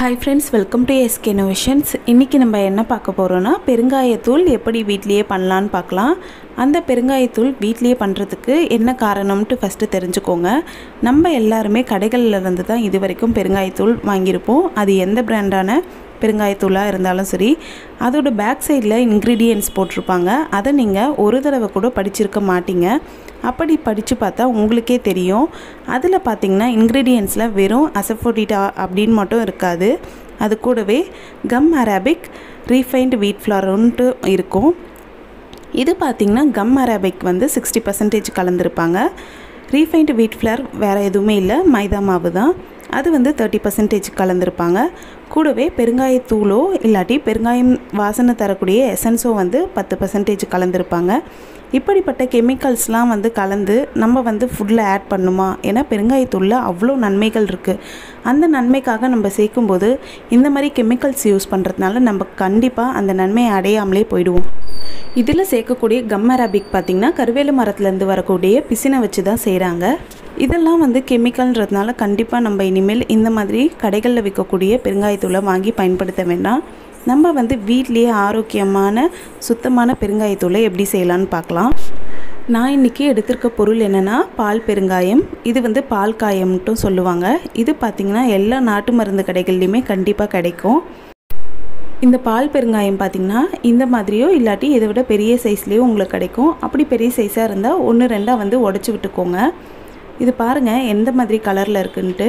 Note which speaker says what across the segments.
Speaker 1: Hi friends, welcome to SK Innovations. இன்னைக்கு நம்ம என்ன பார்க்க போறோம்னா பெருங்காயத்தூள் எப்படி வீட்லயே பண்ணலாம்னு பார்க்கலாம். அந்த பெருங்காயத்தூள் வீட்லயே பண்றதுக்கு என்ன காரணம்னு ஃபர்ஸ்ட் தெரிஞ்சுக்கோங்க. நம்ம எல்லாரும் கடைகள்ல இருந்து தான் இதுவரைக்கும் பெருங்காயத்தூள் வாங்கியிருப்போம். அது எந்த பிராண்டான பெருங்காயத்தூளா இருந்தாலும் சரி, அதோட பேக் சைடுல இன்கிரிடியன்ட்ஸ் போட்டிருப்பாங்க. அதை நீங்க ஒரு தடவை கூட படிச்சிருக்க மாட்டீங்க. அப்படி படிச்சு பார்த்தா உங்களுக்கே தெரியும். அதில் பார்த்தீங்கன்னா இன்கிரிடியன்ட்ஸ்ல வெறும் asafoetida அப்படின்னு மட்டும் இருக்காது. அது கூடவே கம் அரபிக் ரீஃபைன்டு வீட் ஃப்ளார்ன்ட்டு இருக்கும். இது பார்த்தீங்கன்னா கம் அரபிக் வந்து 60% கலந்துருப்பாங்க. ரீஃபைன்டு வீட் ஃப்ளார் வேறு எதுவுமே இல்லை, மைதா மாவு தான். அது வந்து 30% கலந்துருப்பாங்க. கூடவே பெருங்காயத்தூளோ இல்லாட்டி பெருங்காயம் வாசனை தரக்கூடிய எசன்ஸோ வந்து 10% கலந்துருப்பாங்க. இப்படிப்பட்ட கெமிக்கல்ஸ்லாம் வந்து கலந்து நம்ம வந்து ஃபுட்டில் ஆட் பண்ணுமா? ஏன்னா பெருங்காயத்தூளில் அவ்வளோ நன்மைகள் இருக்குது. அந்த நன்மைக்காக நம்ம சேர்க்கும்போது இந்த மாதிரி கெமிக்கல்ஸ் யூஸ் பண்ணுறதுனால நம்ம கண்டிப்பாக அந்த நன்மையை அடையாமலே போயிடுவோம். இதில் சேர்க்கக்கூடிய கம் அரபிக் பார்த்திங்கன்னா கருவேல மரத்துலேருந்து வரக்கூடிய பிசினை வச்சு தான் செய்கிறாங்க. இதெல்லாம் வந்து கெமிக்கல்ன்றதுனால கண்டிப்பாக நம்ம இனிமேல் இந்த மாதிரி கடைகளில் விற்கக்கூடிய பெருங்காயத்தூளை வாங்கி பயன்படுத்த வேண்டாம். நம்ம வந்து வீட்லேயே ஆரோக்கியமான சுத்தமான பெருங்காயத்தூளை எப்படி செய்யலான்னு பார்க்கலாம். நான் இன்றைக்கி எடுத்திருக்க பொருள் என்னென்னா பால் பெருங்காயம். இது வந்து பால் காயம்ட்டும் சொல்லுவாங்க. இது பார்த்திங்கன்னா எல்லா நாட்டு மருந்து கடைகள்லையுமே கண்டிப்பாக கிடைக்கும். இந்த பால் பெருங்காயம் பார்த்திங்கன்னா இந்த மாதிரியோ இல்லாட்டி இதை விட பெரிய சைஸ்லேயோ உங்களுக்கு கிடைக்கும். அப்படி பெரிய சைஸாக இருந்தால் 1-2 வந்து உடச்சி விட்டுக்கோங்க. இது பாருங்கள் எந்த மாதிரி கலரில் இருக்குன்ட்டு.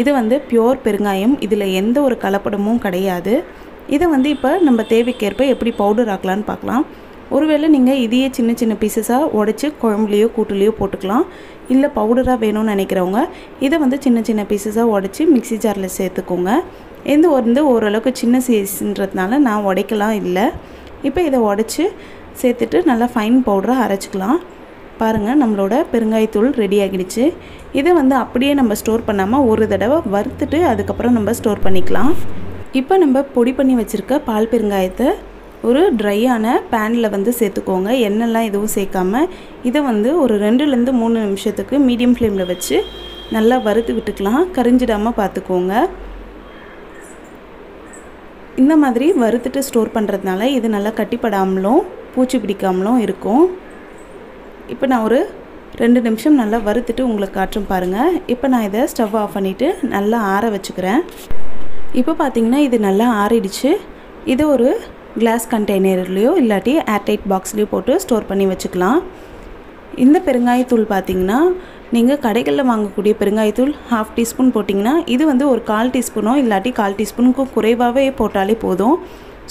Speaker 1: இது வந்து பியோர் பெருங்காயம். இதில் எந்த ஒரு கலப்படமும் கிடையாது. இதை வந்து இப்போ நம்ம தேவைக்கேற்ப எப்படி பவுடர் ஆக்கலான்னு பார்க்கலாம். ஒருவேளை நீங்கள் இதையே சின்ன சின்ன பீசஸாக உடச்சி குழம்புலையோ கூட்டுலையோ போட்டுக்கலாம். இல்லை பவுடராக வேணும்னு நினைக்கிறவங்க இதை வந்து சின்ன சின்ன பீசஸாக உடச்சி மிக்ஸி ஜாரில் சேர்த்துக்கோங்க. இந்த வந்து ஓரளவுக்கு சின்ன சைஸ்ன்றதுனால நான் உடைக்கலாம் இல்லை. இப்போ இதை உடச்சி சேர்த்துட்டு நல்லா ஃபைன் பவுடராக அரைச்சிக்கலாம். பாருங்கள் நம்மளோட பெருங்காயத்தூள் ரெடி ஆகிடுச்சு. இதை வந்து அப்படியே நம்ம ஸ்டோர் பண்ணாமல் ஒரு தடவை வறுத்துட்டு அதுக்கப்புறம் நம்ம ஸ்டோர் பண்ணிக்கலாம். இப்போ நம்ம பொடி பண்ணி வச்சுருக்க பால் பெருங்காயத்தை ஒரு ட்ரையான பேனில் வந்து சேர்த்துக்கோங்க. எண்ணெய்லாம் எதுவும் சேர்க்காம இதை வந்து ஒரு 2-3 நிமிஷத்துக்கு மீடியம் ஃப்ளேமில் வச்சு நல்லா வறுத்து விட்டுக்கலாம். கரிஞ்சிடாமல் பார்த்துக்கோங்க. இந்த மாதிரி வறுத்துட்டு ஸ்டோர் பண்ணுறதுனால இது நல்லா கட்டிப்படாமலும் பூச்சி பிடிக்காமலும் இருக்கும். இப்போ நான் ஒரு 2 நிமிஷம் நல்லா வறுத்துட்டு உங்களுக்கு காட்டும் பாருங்கள். இப்போ நான் இதை ஸ்டவ் ஆஃப் பண்ணிவிட்டு நல்லா ஆற வச்சுக்கிறேன். இப்போ பார்த்திங்கன்னா இது நல்லா ஆறிடுச்சு. இது ஒரு கிளாஸ் கண்டெய்னர்லேயோ இல்லாட்டி ஏர்டைட் பாக்ஸ்லேயோ போட்டு ஸ்டோர் பண்ணி வச்சுக்கலாம். இந்த பெருங்காயத்தூள் பார்த்திங்கன்னா நீங்கள் கடைகளில் வாங்கக்கூடிய பெருங்காயத்தூள் 1/2 டீஸ்பூன் போட்டிங்கன்னா இது வந்து ஒரு 1/4 டீஸ்பூனோ இல்லாட்டி 1/4 டீஸ்பூனுக்கும் குறைவாகவே போட்டாலே போதும்.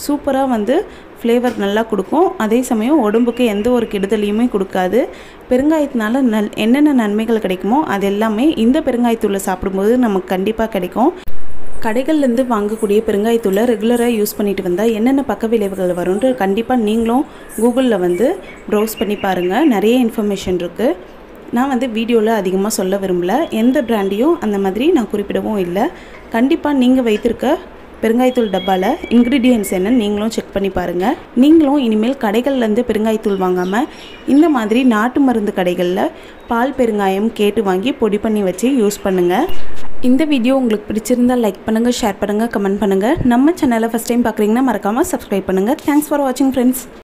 Speaker 1: சூப்பராக வந்து ஃப்ளேவர் நல்லா கொடுக்கும். அதே சமயம் உடம்புக்கு எந்த ஒரு கெடுதலையுமே கொடுக்காது. பெருங்காயத்தினால என்னென்ன நன்மைகள் கிடைக்குமோ அது எல்லாமே இந்த பெருங்காயத்தூளை சாப்பிடும்போது நமக்கு கண்டிப்பாக கிடைக்கும். கடைகள்லேருந்து வாங்கக்கூடிய பெருங்காயத்தூளை ரெகுலராக யூஸ் பண்ணிட்டு வந்தால் என்னென்ன பக்க விளைவுகள் வரும்னு கண்டிப்பாக நீங்களும் கூகுளில் வந்து ப்ரௌஸ் பண்ணி பாருங்கள். நிறைய இன்ஃபர்மேஷன் இருக்குது. நான் வந்து வீடியோவில் அதிகமாக சொல்ல விரும்பல. எந்த பிராண்டையும் அந்த மாதிரி நான் குறிப்பிடவும் இல்லை. கண்டிப்பாக நீங்கள் வைத்திருக்க பெருங்காயத்தூள் டப்பாவில் இன்க்ரீடியன்ட்ஸ் என்னன்னு நீங்களும் செக் பண்ணி பாருங்கள். நீங்களும் இனிமேல் கடைகள்லேருந்து பெருங்காயத்தூள் வாங்காமல் இந்த மாதிரி நாட்டு மருந்து கடைகளில் பால் பெருங்காயம் கேட்டு வாங்கி பொடி பண்ணி வச்சு யூஸ் பண்ணுங்கள். இந்த வீடியோ உங்களுக்கு பிடிச்சிருந்தால் லைக் பண்ணுங்கள், ஷேர் பண்ணுங்கள், கமெண்ட் பண்ணுங்கள். நம்ம சேனலை ஃபஸ்ட் டைம் பார்க்குறீங்கன்னா மறக்காமல் சப்ஸ்கிரைப் பண்ணுங்கள். தேங்க்ஸ் ஃபார் வாட்சிங் ஃப்ரெண்ட்ஸ்.